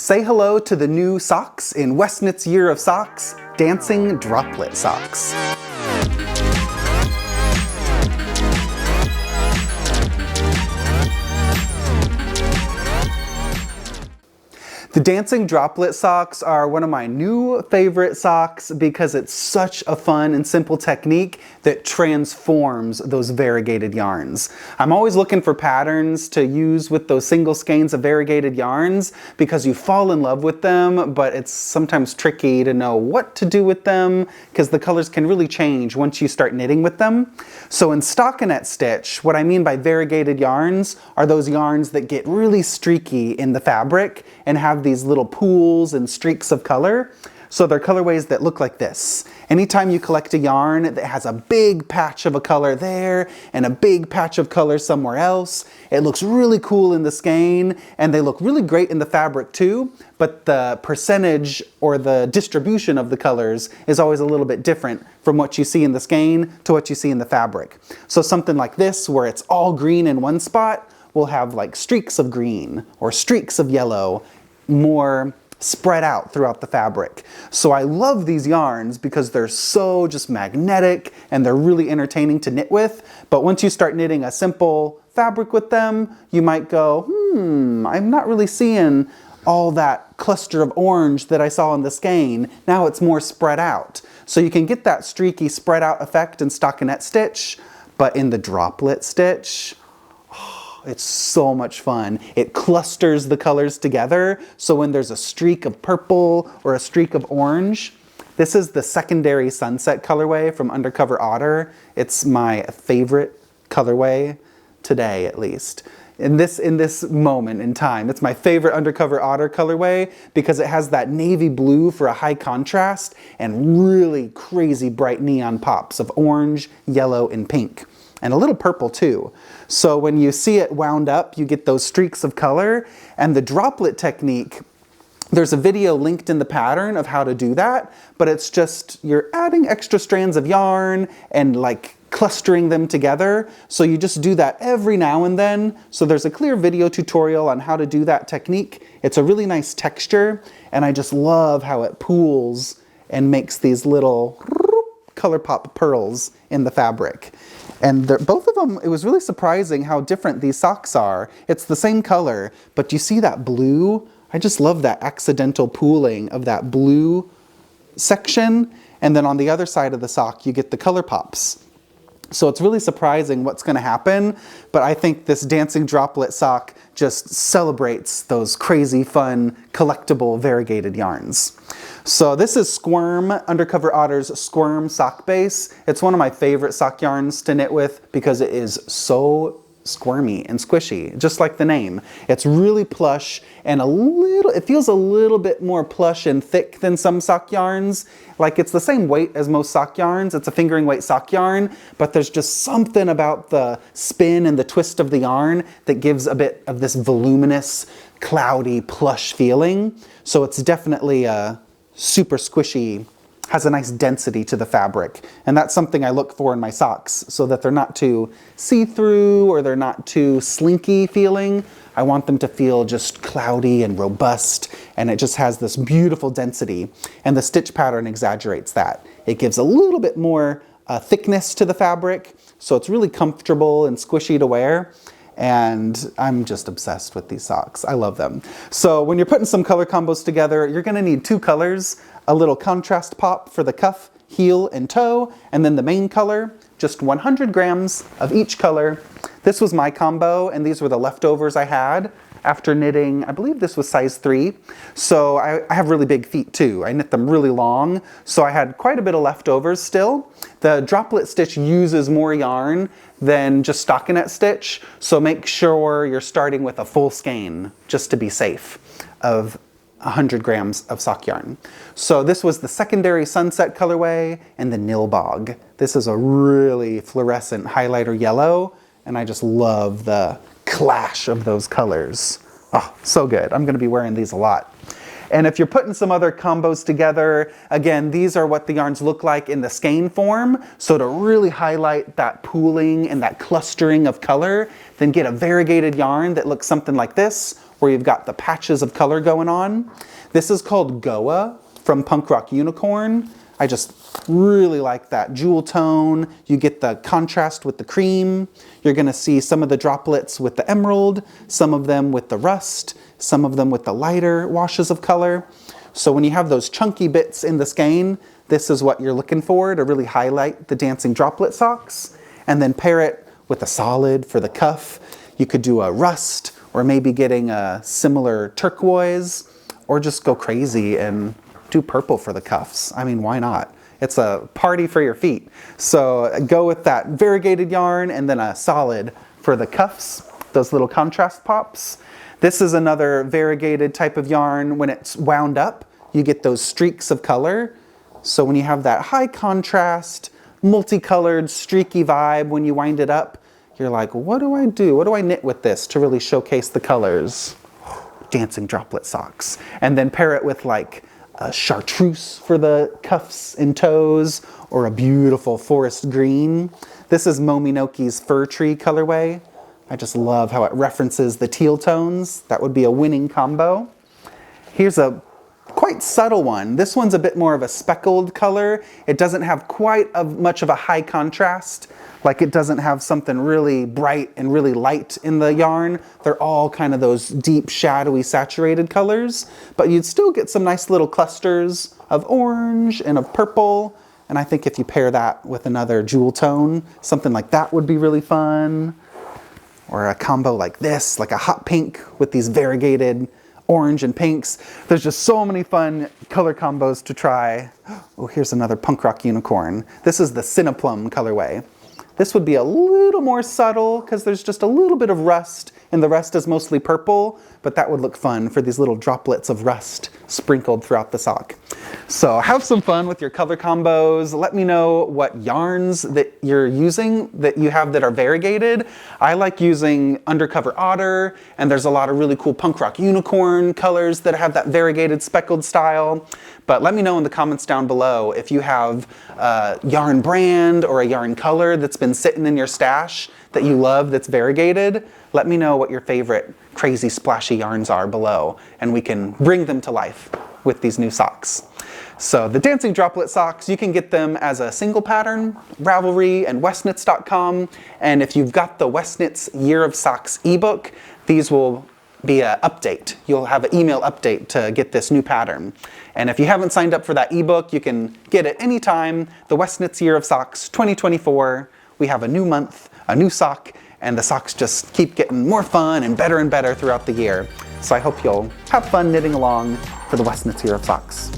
Say hello to the new socks in Westknits Year of Socks, Dancing Droplet Socks. The Dancing Droplet socks are one of my new favorite socks because it's such a fun and simple technique that transforms those variegated yarns. I'm always looking for patterns to use with those single skeins of variegated yarns because you fall in love with them, but it's sometimes tricky to know what to do with them because the colors can really change once you start knitting with them. So in stockinette stitch, what I mean by variegated yarns are those yarns that get really streaky in the fabric and have these little pools and streaks of color. So they're colorways that look like this. Anytime you collect a yarn that has a big patch of a color there and a big patch of color somewhere else, it looks really cool in the skein and they look really great in the fabric too, but the percentage or the distribution of the colors is always a little bit different from what you see in the skein to what you see in the fabric. So something like this where it's all green in one spot will have like streaks of green or streaks of yellow, more spread out throughout the fabric. So I love these yarns because they're so just magnetic and they're really entertaining to knit with. But once you start knitting a simple fabric with them, you might go, I'm not really seeing all that cluster of orange that I saw in the skein. Now it's more spread out. So you can get that streaky spread out effect in stockinette stitch, but in the droplet stitch, it's so much fun. It clusters the colors together, so when there's a streak of purple or a streak of orange, this is the secondary sunset colorway from Undercover Otter. It's my favorite colorway today, at least. In this moment in time, it's my favorite Undercover Otter colorway because it has that navy blue for a high contrast and really crazy bright neon pops of orange, yellow, and pink. And a little purple too. So when you see it wound up, you get those streaks of color. And the droplet technique, there's a video linked in the pattern of how to do that, but it's just, you're adding extra strands of yarn and like clustering them together. So you just do that every now and then. So there's a clear video tutorial on how to do that technique. It's a really nice texture, and I just love how it pools and makes these little color pop pearls in the fabric. And both of them, it was really surprising how different these socks are. It's the same color, but you see that blue? I just love that accidental pooling of that blue section. And then on the other side of the sock, you get the color pops. So it's really surprising what's going to happen, but I think this Dancing Droplet sock just celebrates those crazy fun collectible variegated yarns. So this is Squirm, Undercover Otter's Squirm sock base. It's one of my favorite sock yarns to knit with because it is so squirmy and squishy, just like the name. It's really plush and it feels a little bit more plush and thick than some sock yarns. Like it's the same weight as most sock yarns. It's a fingering weight sock yarn, but there's just something about the spin and the twist of the yarn that gives a bit of this voluminous, cloudy, plush feeling. So it's definitely a super squishy, has a nice density to the fabric. And that's something I look for in my socks, so that they're not too see-through or they're not too slinky feeling. I want them to feel just cloudy and robust, and it just has this beautiful density. And the stitch pattern exaggerates that. It gives a little bit more thickness to the fabric, so it's really comfortable and squishy to wear. And I'm just obsessed with these socks. I love them. So when you're putting some color combos together, you're gonna need two colors, a little contrast pop for the cuff, heel, and toe, and then the main color, just 100 grams of each color. This was my combo, and these were the leftovers I had after knitting, I believe this was size 3. So I have really big feet too. I knit them really long, so I had quite a bit of leftovers still. The droplet stitch uses more yarn than just stockinette stitch, so make sure you're starting with a full skein, just to be safe, of 100 grams of sock yarn. So this was the secondary sunset colorway and the nilbog. This is a really fluorescent highlighter yellow, and I just love the clash of those colors. Oh, so good. I'm gonna be wearing these a lot. And if you're putting some other combos together, again, these are what the yarns look like in the skein form. So to really highlight that pooling and that clustering of color, then get a variegated yarn that looks something like this, where you've got the patches of color going on. This is called Goa from Punk Rock Unicorn. I just really like that jewel tone. You get the contrast with the cream. You're gonna see some of the droplets with the emerald, some of them with the rust, some of them with the lighter washes of color. So when you have those chunky bits in the skein, this is what you're looking for to really highlight the dancing droplet socks. And then pair it with a solid for the cuff. You could do a rust, or maybe getting a similar turquoise, or just go crazy and do purple for the cuffs. I mean, why not? It's a party for your feet. So go with that variegated yarn and then a solid for the cuffs, those little contrast pops. This is another variegated type of yarn. When it's wound up, you get those streaks of color. So when you have that high contrast, multicolored, streaky vibe, when you wind it up, you're like, what do I do? What do I knit with this to really showcase the colors? Dancing droplet socks. And then pair it with like a chartreuse for the cuffs and toes, or a beautiful forest green. This is Mominoki's Fir Tree colorway. I just love how it references the teal tones. That would be a winning combo. Here's a quite subtle one. This one's a bit more of a speckled color. It doesn't have quite much of a high contrast. Like it doesn't have something really bright and really light in the yarn. They're all kind of those deep, shadowy, saturated colors. But you'd still get some nice little clusters of orange and of purple. And I think if you pair that with another jewel tone, something like that would be really fun. Or a combo like this, like a hot pink with these variegated orange and pinks. There's just so many fun color combos to try. Oh, here's another Punk Rock Unicorn. This is the Cineplum colorway. This would be a little more subtle because there's just a little bit of rust and the rest is mostly purple, but that would look fun for these little droplets of rust sprinkled throughout the sock. So have some fun with your color combos. Let me know what yarns that you're using that you have that are variegated. I like using Undercover Otter, and there's a lot of really cool Punk Rock Unicorn colors that have that variegated speckled style. But let me know in the comments down below if you have a yarn brand or a yarn color that's been sitting in your stash that you love that's variegated. Let me know what your favorite crazy splashy yarns are below, and we can bring them to life with these new socks. So the dancing droplet socks, you can get them as a single pattern, Ravelry and Westknits.com. And if you've got the Westknits Year of Socks ebook, these will be an update. You'll have an email update to get this new pattern. And if you haven't signed up for that ebook, you can get it anytime. The Westknits Year of Socks 2024. We have a new month, a new sock, and the socks just keep getting more fun and better throughout the year. So I hope you'll have fun knitting along for the Westknits Year of Socks.